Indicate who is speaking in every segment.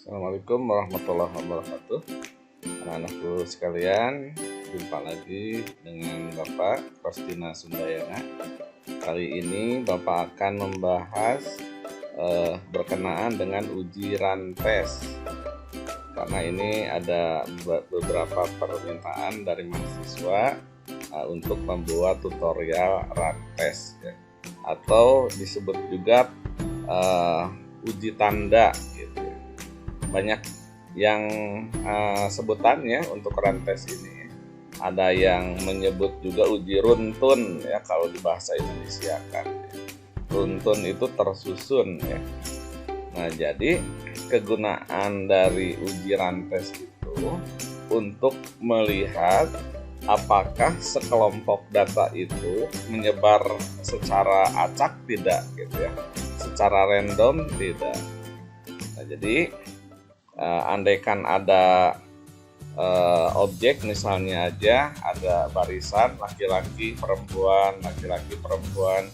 Speaker 1: Assalamualaikum warahmatullahi wabarakatuh. Anak-anakku sekalian, jumpa lagi dengan Bapak Rostina Sundayana. Kali ini Bapak akan membahas berkenaan dengan uji ranpes. Karena ini ada beberapa permintaan dari mahasiswa untuk membuat tutorial ranpes, ya. Atau disebut juga uji tanda. Banyak yang sebutannya untuk ranpes ini. Ada yang menyebut juga uji runtun, ya, kalau di bahasa Indonesia kan. Runtun itu tersusun, ya. Nah, jadi kegunaan dari uji ranpes itu untuk melihat apakah sekelompok data itu menyebar secara acak tidak, gitu ya, secara random tidak. Nah, jadi andaikan ada objek, misalnya aja ada barisan laki-laki perempuan laki-laki perempuan.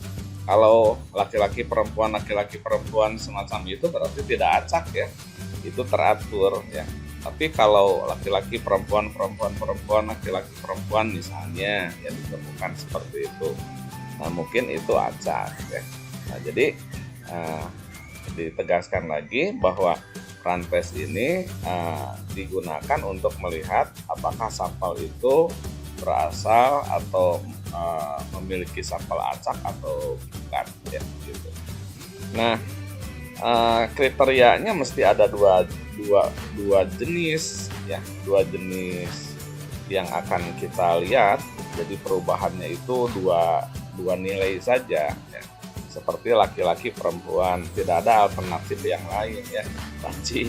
Speaker 1: Kalau laki-laki perempuan semacam itu berarti tidak acak, ya, itu teratur, ya. Tapi kalau laki-laki perempuan laki-laki perempuan misalnya, ya, ditemukan seperti itu, nah mungkin itu acak, ya. Nah, jadi ditegaskan lagi bahwa ranpes ini digunakan untuk melihat apakah sampel itu berasal atau memiliki sampel acak atau bukan, ya, gitu. Nah, kriterianya mesti ada dua jenis, ya, dua jenis yang akan kita lihat. Jadi perubahannya itu dua nilai saja, ya. Seperti laki-laki perempuan, tidak ada alternatif yang lain, ya, panci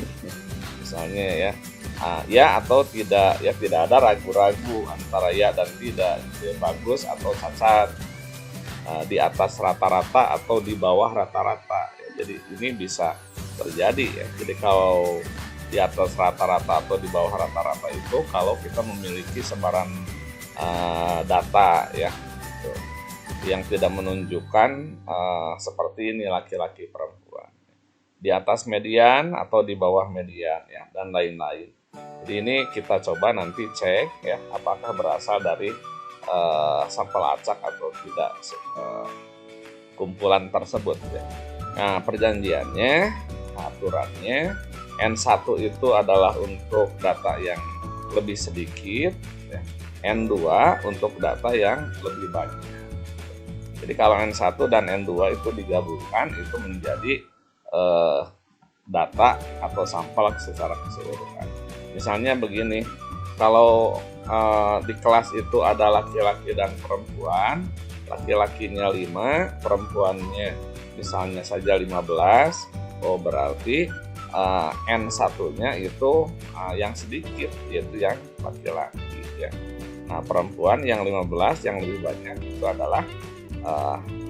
Speaker 1: misalnya, ya, ya atau tidak, ya, tidak ada ragu-ragu antara ya dan tidak, gitu, ya, bagus atau cacat, di atas rata-rata atau di bawah rata-rata, ya. Jadi ini bisa terjadi, ya. Jadi kalau di atas rata-rata atau di bawah rata-rata itu kalau kita memiliki sebaran data, ya, gitu, yang tidak menunjukkan seperti ini laki-laki perempuan, di atas median atau di bawah median, ya, dan lain-lain. Jadi ini kita coba nanti cek, ya, apakah berasal dari sampel acak atau tidak kumpulan tersebut, ya. Nah, perjanjiannya, aturannya, N1 itu adalah untuk data yang lebih sedikit, ya. N2 untuk data yang lebih banyak. Jadi kalau N1 dan N2 itu digabungkan, itu menjadi data atau sampel secara keseluruhan. Misalnya begini, kalau di kelas itu ada laki-laki dan perempuan, laki-lakinya 5, perempuannya misalnya saja 15, oh berarti N1-nya itu yang sedikit, yaitu yang laki-laki, ya. Nah, perempuan yang 15 yang lebih banyak itu adalah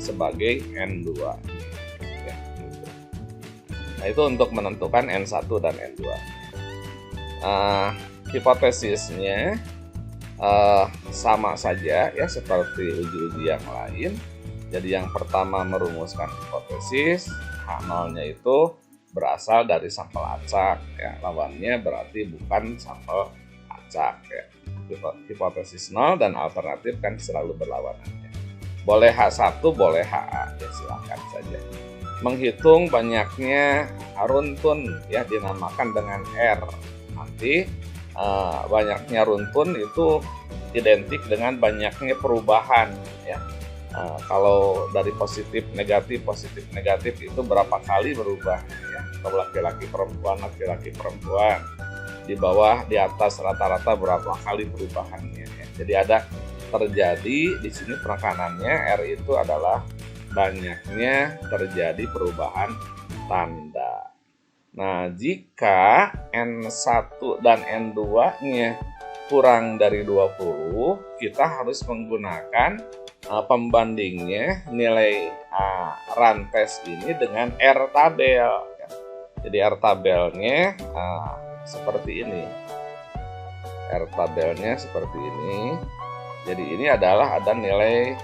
Speaker 1: sebagai N2, ya, gitu. Nah, itu untuk menentukan N1 dan N2. Hipotesisnya sama saja, ya, seperti uji-uji yang lain. Jadi yang pertama merumuskan hipotesis, H0-nya itu berasal dari sampel acak, ya, lawannya berarti bukan sampel acak, ya. Hipotesis 0 dan alternatif kan selalu berlawanan. Boleh H1, boleh HA, ya, silakan saja. Menghitung banyaknya runtun, ya, dinamakan dengan R. Nanti banyaknya runtun itu identik dengan banyaknya perubahan, ya. Kalau dari positif negatif itu berapa kali berubah, ya. Kalau laki-laki perempuan, di bawah, di atas rata-rata berapa kali perubahannya, ya. Jadi ada terjadi di sini penekanannya R itu adalah banyaknya terjadi perubahan tanda. Nah, jika N1 dan N2-nya kurang dari 20, kita harus menggunakan pembandingnya nilai ranpes ini dengan R tabel, ya. Jadi R tabelnya seperti ini. R tabelnya seperti ini. Jadi ini adalah ada nilai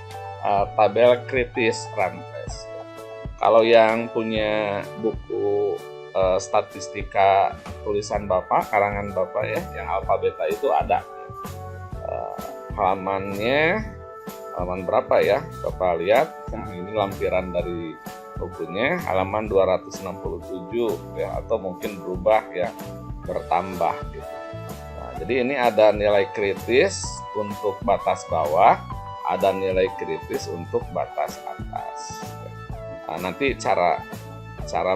Speaker 1: tabel kritis ranpes. Kalau yang punya buku statistika tulisan Bapak, karangan Bapak ya, yang alfa beta itu ada. Halamannya, halaman berapa ya? Bapak lihat, nah ini lampiran dari bukunya, halaman 267 ya, atau mungkin berubah ya, bertambah gitu. Nah, jadi ini ada nilai kritis untuk batas bawah, ada nilai kritis untuk batas atas. Nah, nanti cara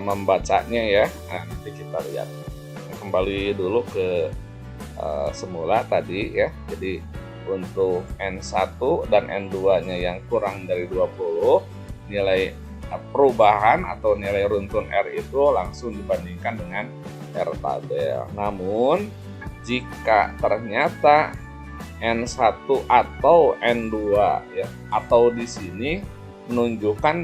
Speaker 1: membacanya ya, nah, nanti kita lihat. Kembali dulu ke semula tadi ya. Jadi untuk N1 dan N2 nya yang kurang dari 20, nilai perubahan atau nilai runtun R itu langsung dibandingkan dengan R tabel. Namun jika ternyata N1 atau N2 ya, atau di sini menunjukkan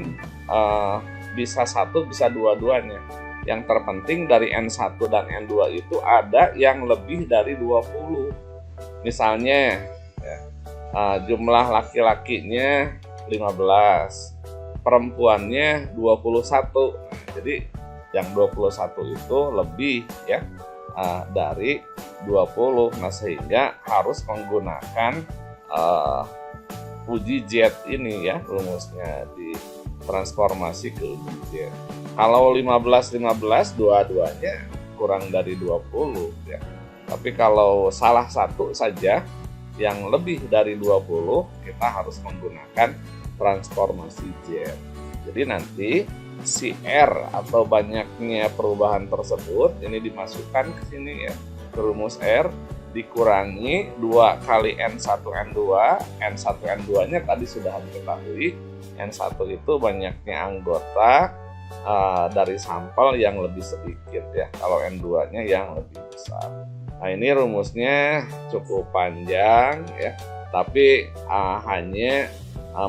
Speaker 1: bisa satu bisa dua-duanya. Yang terpenting dari N1 dan N2 itu ada yang lebih dari 20. Misalnya ya, jumlah laki-lakinya 15, perempuannya 21. Nah, jadi yang 21 itu lebih ya dari 20. Nah, sehingga harus menggunakan uji Z ini ya, rumusnya di transformasi ke uji Z. Kalau 15 dua-duanya kurang dari 20 ya. Tapi kalau salah satu saja yang lebih dari 20, kita harus menggunakan transformasi Z. Jadi nanti si R atau banyaknya perubahan tersebut ini dimasukkan ke sini ya, ke rumus R, dikurangi 2 kali N1 N2. N1 N2 nya tadi sudah diketahui, N1 itu banyaknya anggota dari sampel yang lebih sedikit ya, kalau N2 nya yang lebih besar. Nah, ini rumusnya cukup panjang ya, tapi hanya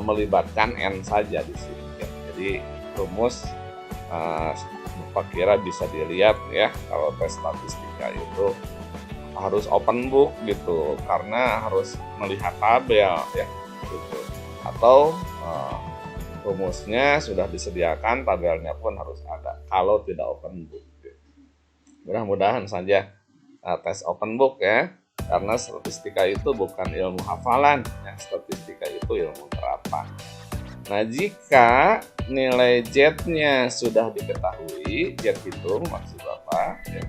Speaker 1: melibatkan N saja di sini ya. Jadi rumus Bapak kira bisa dilihat ya, kalau tes statistika itu harus open book gitu, karena harus melihat tabel ya gitu. Atau rumusnya sudah disediakan, tabelnya pun harus ada kalau tidak open book gitu. Mudah-mudahan saja tes open book ya, karena statistika itu bukan ilmu hafalan ya, statistika itu ilmu terapan. Nah, jika nilai Z-nya sudah diketahui, Z hitung maksud Bapak ya,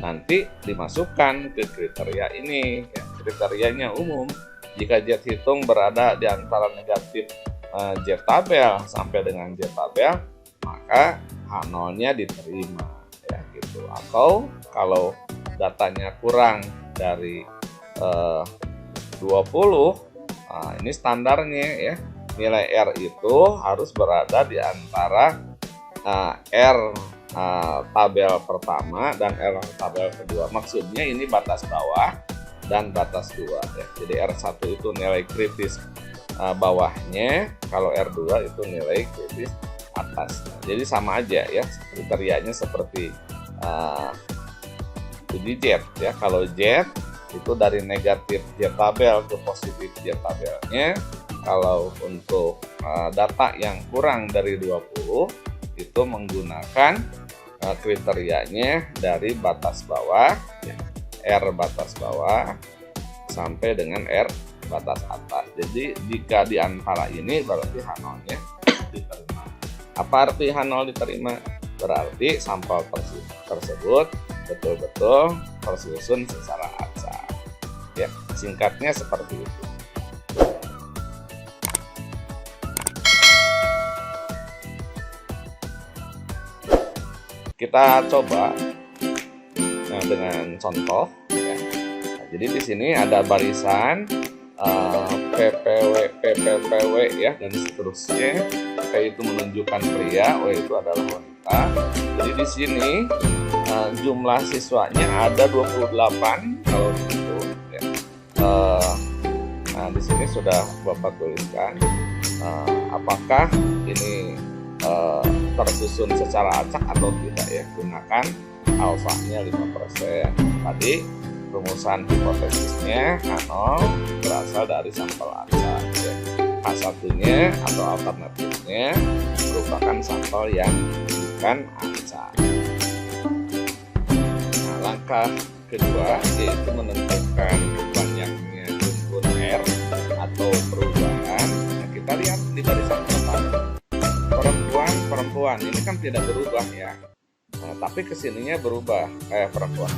Speaker 1: nanti dimasukkan ke kriteria ini ya. Kriterianya umum, jika Z hitung berada di antara negatif Z tabel sampai dengan Z tabel, maka H0-nya diterima ya gitu. Atau kalau datanya kurang dari 20, ini standarnya ya, nilai R itu harus berada di antara R tabel pertama dan R tabel kedua. Maksudnya ini batas bawah dan batas 2 ya. Jadi R1 itu nilai kritis bawahnya, kalau R2 itu nilai kritis atasnya. Jadi sama aja ya, kriterianya seperti uji Z ya. Kalau Z itu dari negatif Z tabel ke positif Z tabelnya. Kalau untuk data yang kurang dari 20 itu menggunakan kriterianya dari batas bawah ya, R batas bawah sampai dengan R batas atas. Jadi jika di antara ini berarti H0-nya diterima. Apa arti H0 diterima? Berarti sampel tersebut betul-betul tersusun secara acak ya. Singkatnya seperti itu. Kita coba dengan contoh ya. Nah, jadi di sini ada barisan PPW, PPPW ya, dan seterusnya. P itu menunjukkan pria, W itu adalah wanita. Jadi di sini jumlah siswanya ada 28 kalau gitu ya. Nah, di sini sudah Bapak tuliskan apakah ini tersusun secara acak atau tidak ya. Gunakan alfanya 5%. Tadi rumusan hipotesisnya H0 berasal dari sampel acak ya. H1-nya atau alternatifnya merupakan sampel yang bukan acak. langkah kedua yaitu menentukan banyaknya unsur R atau perubahan. Nah, kita lihat di barisan pertama, perempuan ini kan tidak berubah ya. Nah, tapi kesininya berubah, perempuan,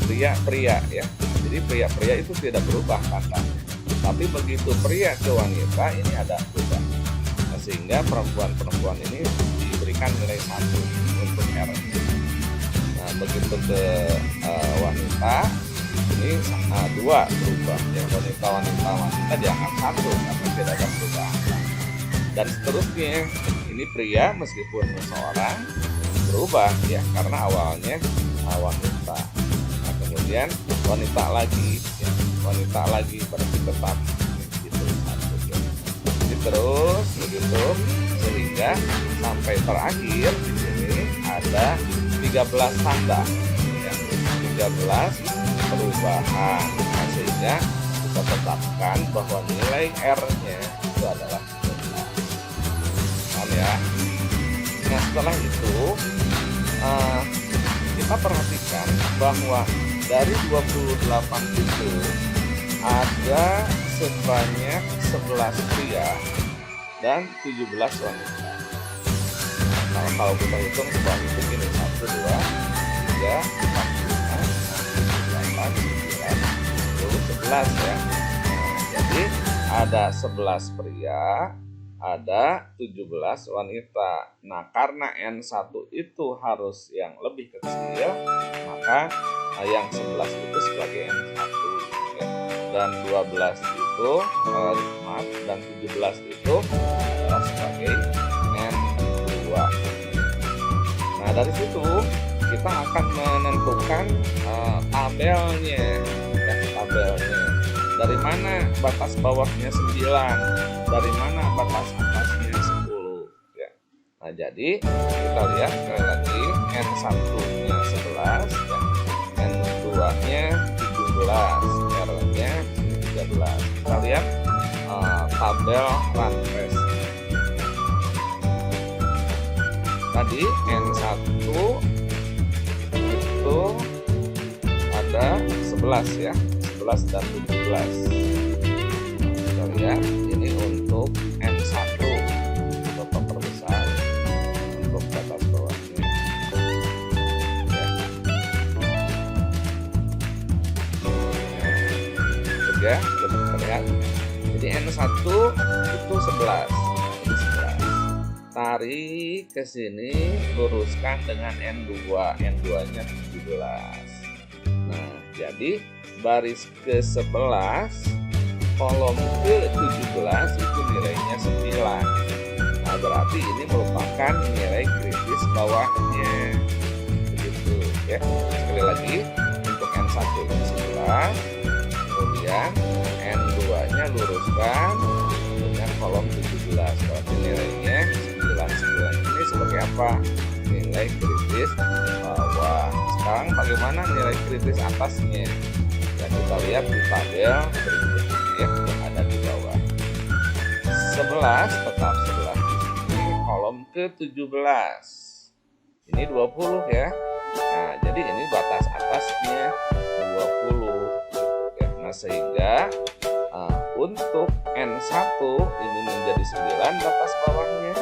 Speaker 1: pria ya. Jadi pria itu tidak berubah tandanya. Tapi begitu pria ke wanita ini ada berubah. Nah, sehingga perempuan ini diberikan nilai 1 untuk R. Nah, begitu ke wanita ini 2 berubah. Ya, wanita diangkat 1 karena tidak ada perubahan. Dan seterusnya, ini pria meskipun seorang berubah ya karena awalnya wanita. Nah, kemudian wanita lagi berarti tetap gitu satu ya. Jadi terus begitu sehingga sampai terakhir di sini ada 13 tanda ya, 13 perubahan. Nah, sehingga kita tetapkan bahwa nilai R-nya itu adalah 13. Paham ya? Nah, setelah itu kita perhatikan bahwa dari 28 itu ada sebanyak 11 pria dan 17 wanita. Nah, kalau kita hitung sebanyak itu gini, 1, 2, 3, 4, 5, 6, 7, 8, 9, 10, 11 ya. Nah, jadi ada 11 pria, ada 17 wanita. Nah, karena N1 itu harus yang lebih kecil, maka yang 11 itu sebagai N1 ya. Dan 12 itu dan 17 itu sebagai N2. Nah, dari situ kita akan menentukan tabelnya ya, tabelnya. Dari mana batas bawahnya 9, dari mana batas atasnya 10 ya. Nah, jadi kita lihat sekali lagi, N1-nya 11 ya, N2-nya 17, R-nya 13. Kita lihat tabel runtrace. Tadi N1 itu ada 11 ya, 11 dan 17. Kita lihat ini untuk N1 untuk memperbesar untuk batas bawahnya ya. Kita lihat. Jadi N1 itu 11. Ini 11. Tarik ke sini, luruskan dengan N2. N2-nya 17. Nah, jadi baris ke-11 kolom ke-17 itu nilainya 9. Nah, berarti ini merupakan nilai kritis bawahnya. Begitu ya. Sekali lagi, untuk N1 nya 11, kemudian N2-nya luruskan dengan kolom 17. Berarti nilainya 9. Ini sebagai apa? Nilai kritis bawah. Sekarang bagaimana nilai kritis atasnya? Dan kita lihat di tabel berikutnya yang ada di bawah. 11 tetap 11 di sini, kolom ke-17. Ini 20 ya. Nah, jadi ini batas atasnya 20 ya. Nah, sehingga untuk N1 ini menjadi 9 batas bawahnya.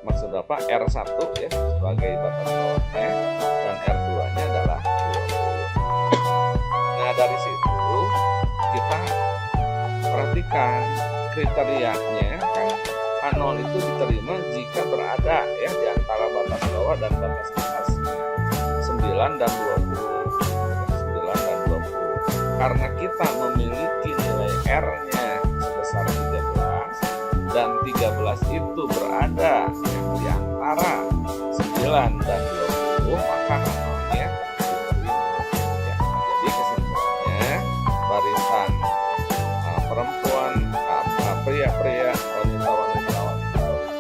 Speaker 1: Maksud apa? R1 ya sebagai batas bawahnya, dan R2-nya adalah 20. Nah, dari situ kita perhatikan kriterianya kan, A0 itu diterima jika berada ya di antara batas bawah dan batas atasnya 9 dan 20. 9 dan 20. Karena kita memiliki nilai R-nya sebesar 13 dan 13 itu berada di antara 9 dan 20, maka A0-nya diterima. Ya, jadi kesimpulannya barisan perempuan, pria, wanita,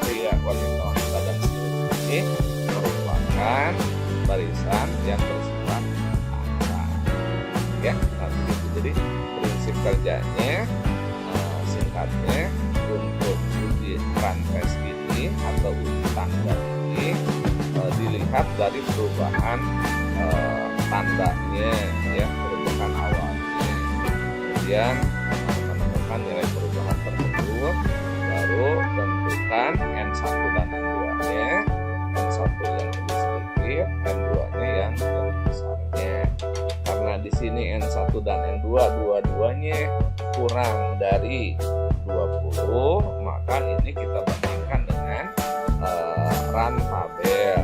Speaker 1: pria, wanita dan seterusnya ini merupakan barisan yang bersifat angka. Ya, nah, jadi prinsip kerjanya singkatnya untuk uji runtrace ini atau uji tangga ini dilihat dari perubahan tandanya ya, perubahan awalnya, kemudian menemukan nilai perubahan tersebut, baru tentukan N1 dan N2 nya, N1 yang lebih sedikit, N2 nya yang lebih besarnya. Karena di sini N1 dan N2 dua-duanya kurang dari 20, maka ini kita bandingkan dengan run tabel ya.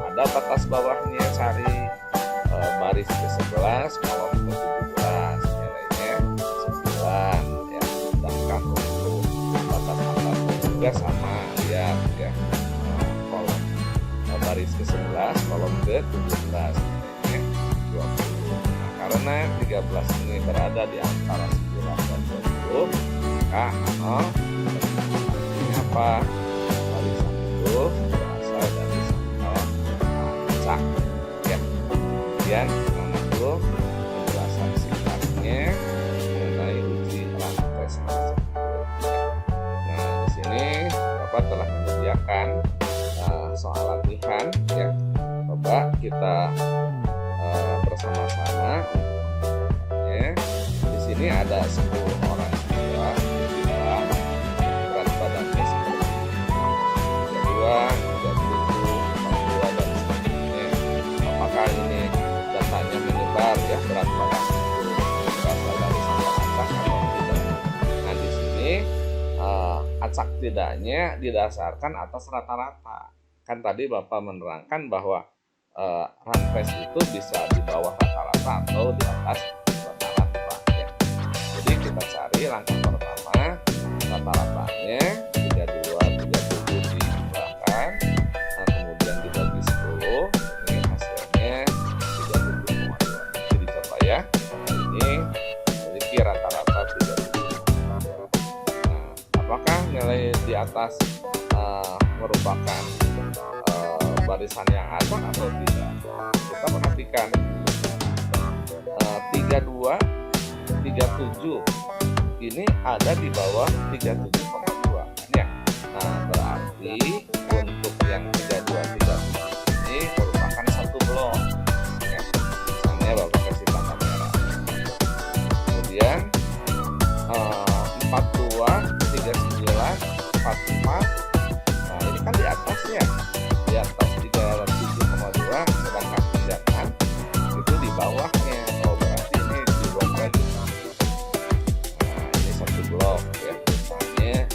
Speaker 1: Ada batas bawahnya, cari baris ke-11 kolom ke-17, nilainya 9 ya. Sedangkan untuk batas atasnya juga sama, lihat ya, kolom baris ke-11 kolom ke-17, nilainya 20. Nah, karena 13 ini berada di antara 9 dan 20, maka artinya apa? Barisan itu berasal dari sangkal acak ya. Kemudian itu penjelasan singkatnya mengenai uji rantai tersebut. Nah, di sini Bapak telah menyediakan soal latihan ya. Coba kita bersama-sama untuk mengerjakannya. Di sini ada 10 orang siswa, berat badannya seperti 32, 37, 42 dan seterusnya. Apakah ini datanya menyebar ya, berat badan itu berasal dari sangkal acak atau tidak? Nah, di sini acak tidaknya didasarkan atas rata-rata. Kan tadi Bapak menerangkan bahwa ranpes itu bisa di bawah rata-rata atau di atas rata-rata ya. Jadi kita cari langkah pertama, rata-ratanya 32, 37 dibahkan, nah, kemudian dibagi 10, ini hasilnya 37,2. Jadi coba ya, ini memiliki rata-rata 37,2. Nah, apakah nilai di atas merupakan barisan yang acak atau tidak? Kita perhatikan 32, 37 ini ada di bawah 37,2 kan ya. Nah, berarti untuk yang 32, 37 ini merupakan satu blok ya. Misalnya Bapak kasih tanda merah. Kemudian 42, 39, 44, nah ini kan di atasnya, di atas 37,2, sedangkan jangan itu di bawahnya. Oh, berarti ini di blok lagi. Nah, ini satu blok ya, misalnya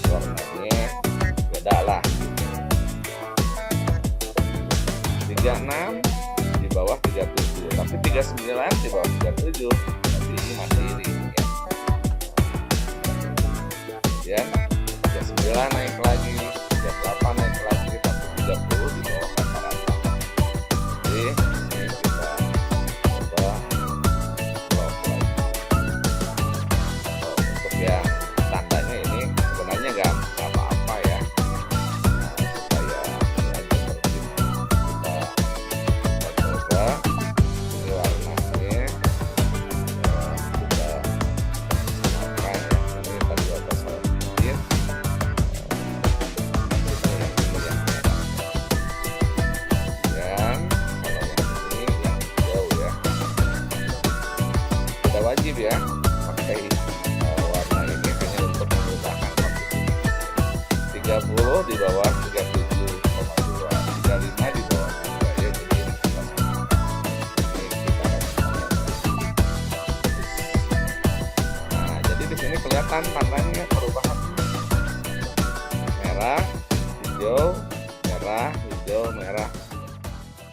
Speaker 1: warnanya beda lah. 36 di bawah 37, tapi 39 di bawah 37, berarti ini materi ya. Kemudian 39 naik lagi, 38 naik lagi, tapi 30 di bawah rata-rata. Jadi ini kita coba blok lagi. Untuk yang tandanya ini sebenarnya nggak apa-apa ya. Nah, supaya ini aja tertib. Kita coba ini warnanya kita samakan ya. Ini tadi atas sedikit. Wajib ya pakai warna ini hanya untuk memudahkan posisi. 30 di bawah 37,2, 35 di bawah 3 ya, jadi ini kita nah, jadi di sini kelihatan tandanya perubahan merah, hijau, merah, hijau, merah.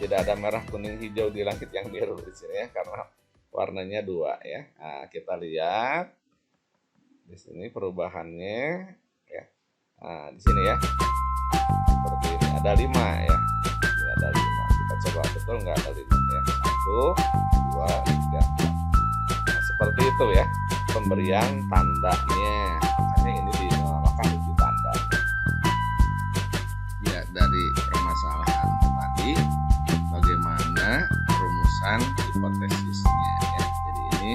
Speaker 1: Tidak ada merah, kuning, hijau di langit yang biru di sini ya, karena warnanya 2 ya. Nah, kita lihat di sini perubahannya ya. Nah, di sini ya. Seperti ini ada 5 ya. Ini ada 5. Kita coba betul nggak ada 5 ya. 1, 2, 3. Nah, seperti itu ya pemberian tandanya. Makanya ini dinamakan uji tanda. Ya, dari permasalahan tadi bagaimana perumusan hipotesisnya ya. Jadi ini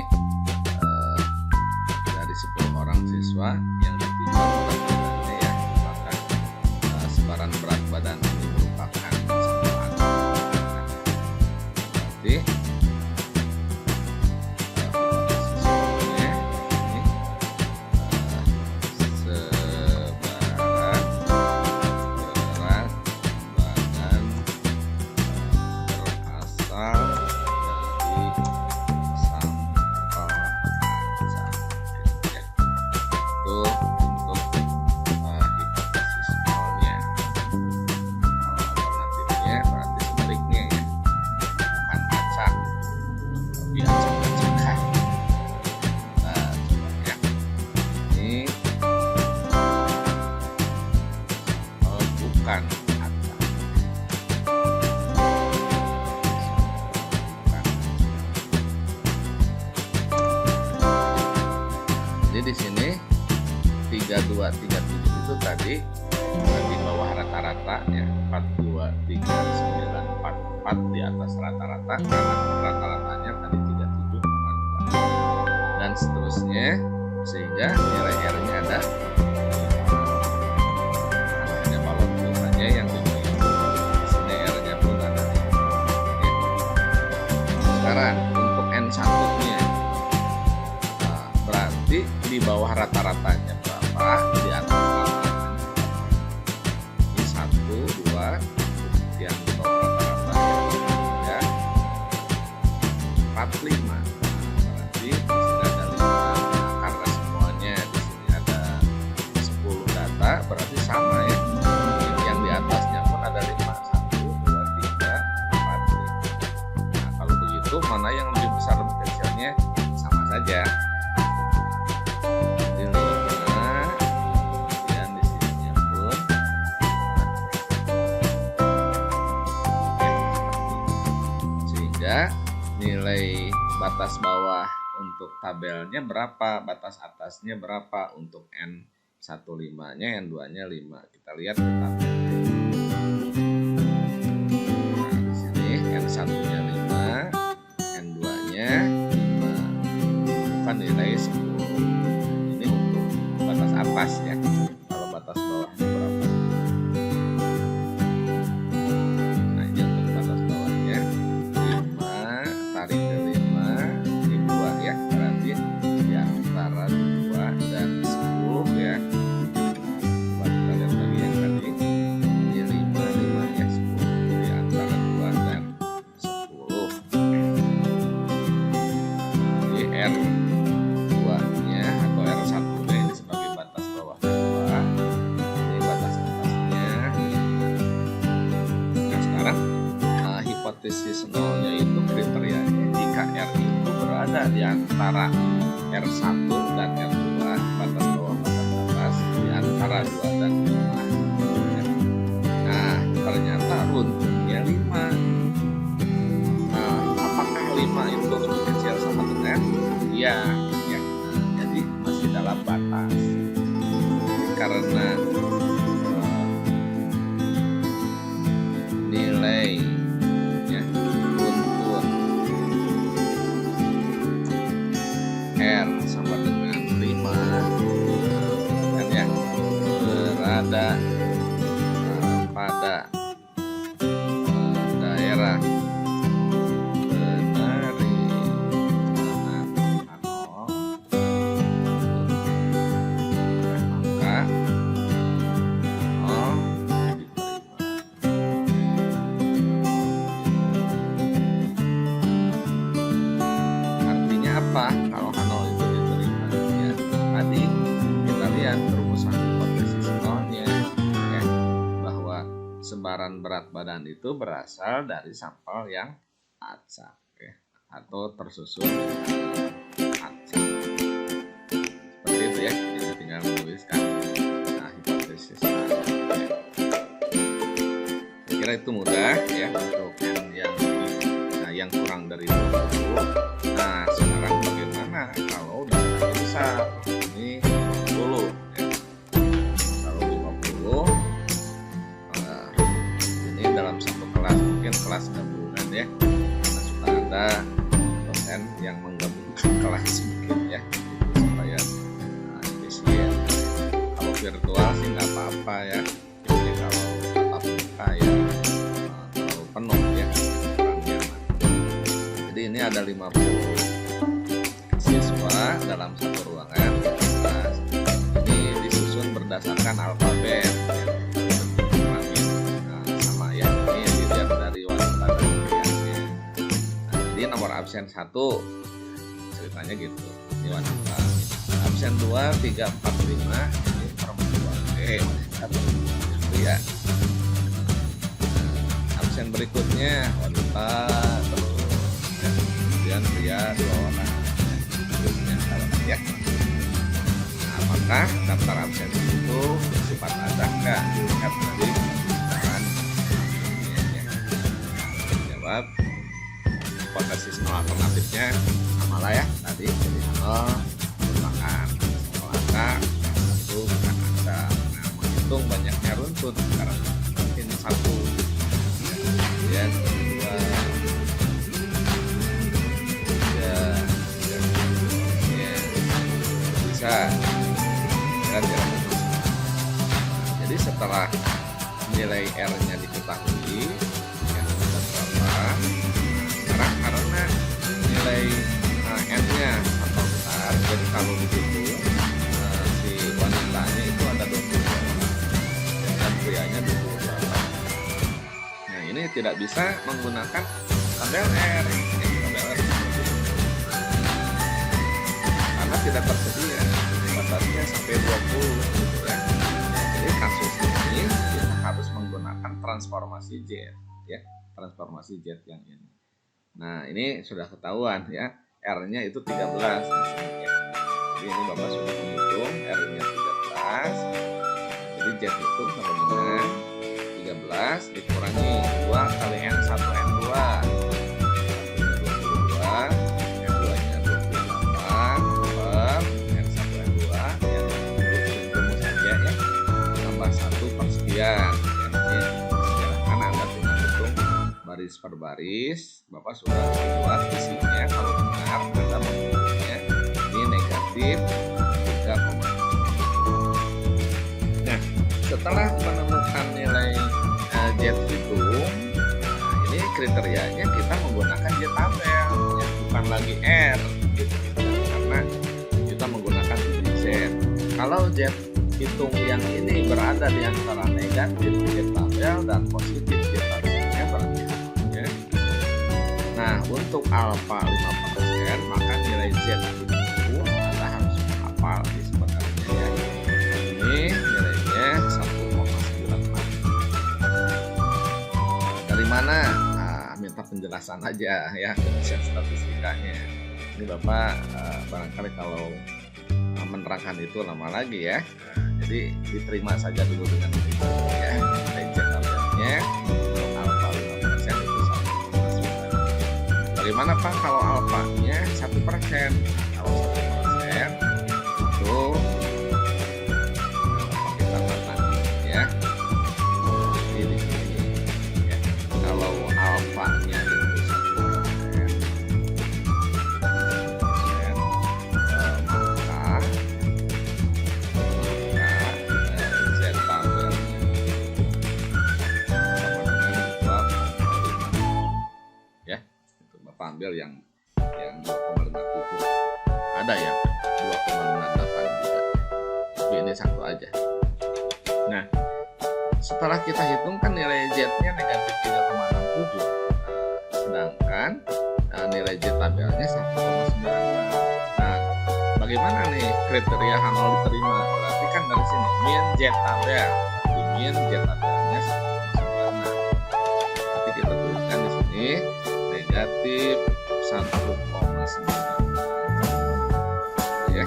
Speaker 1: dari 10 orang siswa yang ditinjau berat badannya ya, maka sebaran berat badan ini merupakan satu angka. 3,944 di atas rata-rata karena rata-ratanya tadi 37,2 dan seterusnya, sehingga nilai R-nya ada hanya balon itu saja yang dimiliki. Sini R-nya pun ada. Sekarang untuk N1 nya berarti di bawah rata-ratanya berapa, di atas rata-ratanya ini 1, 2 yang di bawah rata-ratanya ya 4, 5. Berarti di sini ada 5 karena semuanya di sini ada 10 data, berarti sama ya, yang di atasnya pun ada 5, 1, 2, 3, 4, 5. Nah kalau begitu mana yang lebih besar lebih kecilnya sama saja. Nilai batas bawah untuk tabelnya berapa, batas atasnya berapa untuk N15 nya, N2 nya 5. Kita lihat ke tabel. Nah, di sini N1 nya 5, N2 nya 5. Bukan nilai 10. Ini untuk batas atas ya. Kalau batas bawahnya berapa? Nah, ini untuk batas bawahnya 5, tarik ke 5, ini 2 ya, berarti di antara 2 dan 10 ya. Coba kita lihat lagi yang tadi, ini 5, 5 ya, 10, di antara 2 dan 10. Jadi R2 nya atau R1 nya ini sebagai batas bawah 2, ini batas atasnya. Nah sekarang hipotesis nolnya itu kriterianya jika R itu berada di antara R1 dan R2, batas bawah batas atas di antara 2 dan 5. Nah ternyata runtunnya 5. Nah apakah 5 itu lebih kecil sama dengan? Iya ya. Jadi masih dalam batas. Karena nilai R sama dengan 5 kan ya, berada pada daerah penerimaan nol, maka nol diterima. Artinya apa kalau nol itu diterima ya? Tadi kita lihat rumusan hipotesis nolnya ya, bahwa sebaran berat badan itu berasal dari sampel yang acak ya, atau tersusun acak. Seperti itu ya, kita tinggal menuliskan hipotesis nolnya. Saya kira itu mudah ya untuk yang kurang dari 20. Nah sekarang bagaimana kalau datanya besar? Ini 50 ya. Kalau 50 ini dalam satu kelas, mungkin kelas gabungan ya, karena sudah ada dosen yang menggabungkan kelas mungkin ya, supaya efisien. Kalau virtual sih nggak apa-apa ya, jadi kalau tatap muka ya terlalu penuh ya, kurang nyaman. Jadi ini ada 50 siswa dalam satu ruangan. Nah, ini disusun berdasarkan alfabet ya. Nah, sama ya, ini dilihat dari wanita dan prianya. Nah, jadi nomor absen 1 ceritanya gitu, ini wanita. Absen 2, 3, 4, 5 ini perempuan. Gitu ya. Nah, absen berikutnya wanita terus ya. Kemudian pria 2 orang. Ya. Nah, apakah daftar absen itu bersifat acak enggak? Lihat tadi dengan ya. Jawab hipotesis nol alternatifnya sama lah ya tadi, jadi nol merupakan nol acak, 1 bukan acak. Nah menghitung banyaknya runtun karena ini 1 kemudian 2, 3, ya, bisa kan jalan. Jadi setelah nilai R-nya diketahui yang ada berapa, sekarang karena nilai N-nya atau besar, jadi kalau begitu si wanitanya itu ada 22 orang dan prianya 28. Nah, ini tidak bisa menggunakan tabel R, karena tidak tersedia, batasnya sampai 20 gitu ya. Jadi kasus ini kita harus menggunakan transformasi Z ya, transformasi Z yang ini. Nah, ini sudah ketahuan ya, R-nya itu 13 ya. Jadi ini Bapak sudah menghitung R-nya 13. Jadi Z itu sama dengan 13 dikurangi 2 kali N1 N2. N2-nya 28 per N1 N2 yang rumus saja ya. Tambah 1 per sekian. Ini silahkan Anda tinggal hitung baris per baris. Bapak sudah buat isinya, kalau benar Anda menghitungnya ini negatif 3,5. Nah, setelah menemukan nilai Z itu, ini kriterianya kita menggunakan Z tabel ya, bukan lagi R gitu, karena kita menggunakan Z. Kalau Z hitung yang ini berada di antara negatif Z tabel dan positif Z tabelnya berarti ya. Nah, untuk alfa 5%, maka nilai Z itu Anda harus hafal di sebenarnya ya. Ini nilainya 1,96. Dari mana? Nah, minta penjelasan aja ya, penjelasan statistikanya. Ini Bapak barangkali kalau menerangkan itu lama lagi ya. Jadi diterima saja dulu dengan itu ya. Nilai Z tabelnya untuk alfa 5% itu 1,9. Bagaimana Pak kalau alfanya 1%? Kalau 1% itu kita letak ya. Jadi di sini ya. Kalau alfanya itu 1%, maka Z tabelnya sama dengan 2,5 ya. Itu Bapak ambil yang 2,57. Ada yang 2,58 juga, tapi ini satu aja. Nah, setelah kita hitungkan nilai Z-nya negatif 3,67, sedangkan nilai Z tabelnya 1,9. Nah, bagaimana nih kriteria Hanol diterima? Berarti kan dari sini min Z tabel, berarti min Z tabelnya 1,9. Berarti kita tuliskan di sini negatif 1,9 ya.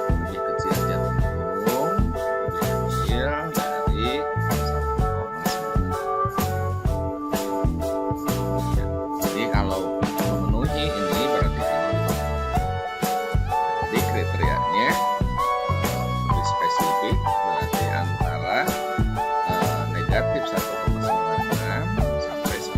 Speaker 1: Lebih kecil Z hitung, lebih kecil dari 1,9 ya. Jadi kalau memenuhi ini berarti jadi kriterianya lebih spesifik, berarti antara negatif 1,96 sampai 1,9.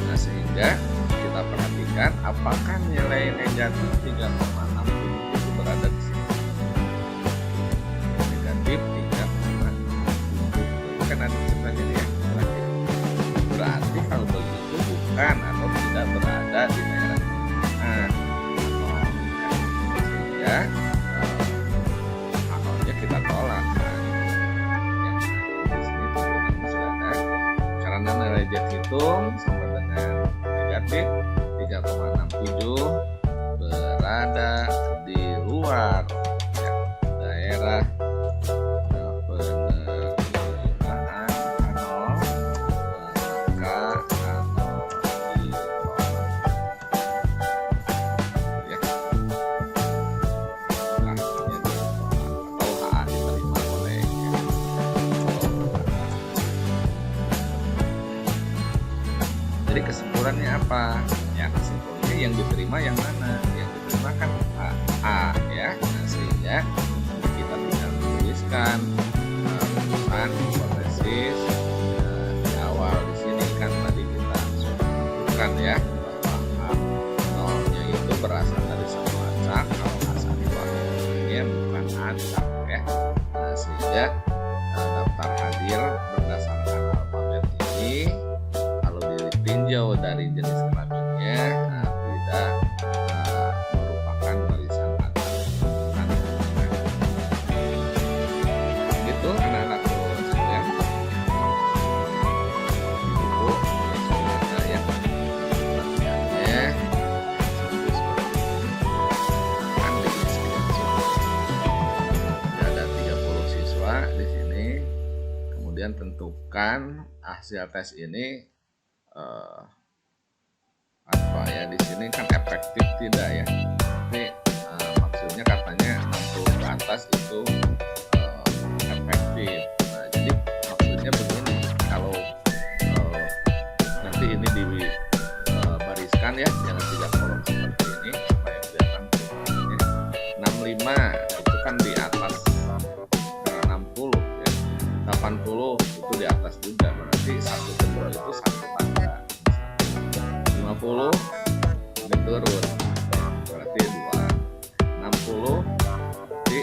Speaker 1: Nah, sehingga kita perhatikan apakah nilai negatif 3,6 itu berada di sini. Negatif 3,6 kan ada sebenarnya ya. Berarti kalau begitu bukan atau tidak berada di daerah permukaan, sehingga akalnya kita tolak. Di sini tujuannya sudah ada, karena nilai Z hitung sama dengan negatif 3,67 berada di luar ya, daerah penerimaan Hanol, maka Hanol ditolak ya. Akhirnya ditolak atau HA diterima oleh ya. Jadi kesimpulannya apa? Ya, kesimpulannya yang diterima yang mana? Yang diterima kan A ya. Nah, sehingga kita tinggal menuliskan rumusan jauh dari jenis kelaminnya, tidak merupakan barisan atas. Begitu anak-anakku sekalian. Ibu ini sudah ada ya latihannya. Kan di sini ada 30 siswa di sini. Kemudian tentukan hasil tes ini apa ya, di sini kan efektif tidak ya, tapi maksudnya katanya 60 ke atas itu efektif. Nah, jadi maksudnya begini, kalau nanti ini dibariskan ya, jangan 3 kolom seperti ini supaya kelihatan perubahannya. 65 itu kan di atas 60 ya, 80 itu di atas juga, berarti satu kedua itu satu tanda. 50 ini turun, berarti 2. 60 di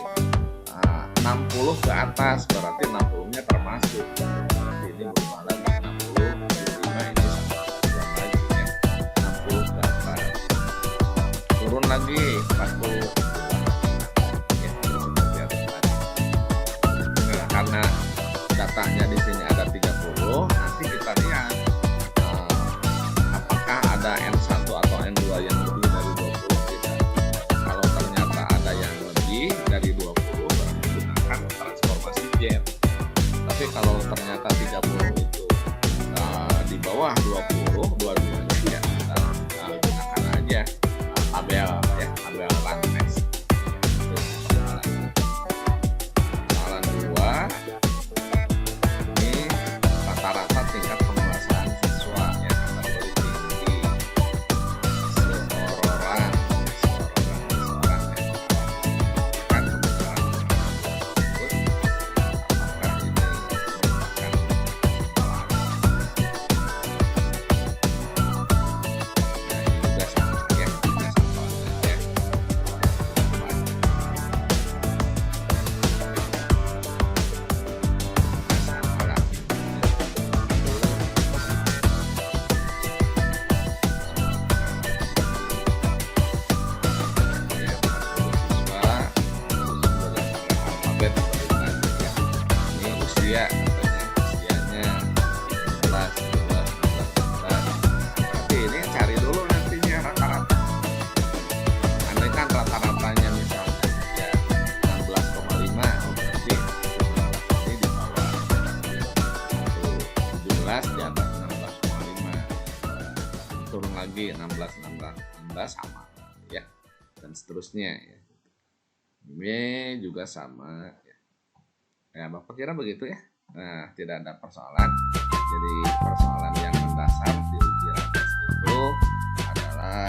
Speaker 1: 60 ke atas, berarti 60-nya termasuk, berarti ini berubah lagi 60, 75 ini sama lagi ya, 60 ke atas, turun lagi 40 ya, nah, karena datanya di sini ada 30, nanti kita lihat apakah ada N1 atau N2 yang lebih dari 20 tidak. Kalau ternyata ada yang lebih dari 20, berarti gunakan transformasi gen. Tapi kalau ternyata 30 itu di bawah 20, dua-duanya ya kita gunakan aja tabel ya, tabel Landes. Soalan 2. Rata-rata tingkat penguasaan siswa ya, kategori tinggi seorang kan pembicaraan tersebut, apakah ini merupakan kesalahan? Nah, ini juga sama ya, juga sama ya. Ini usia katanya, usianya 11, 12, 16, 17. Berarti ini cari dulu nantinya rata-rata. Andaikan rata-ratanya misalnya ya 16,5, berarti ini di bawah 17, di atas 16,5. Turun lagi 16, 16 sama ya, dan seterusnya ya. Ini juga sama ya. Ya, Bapak kira begitu ya. Nah, tidak ada persoalan. Jadi persoalan yang mendasar di uji Landes itu adalah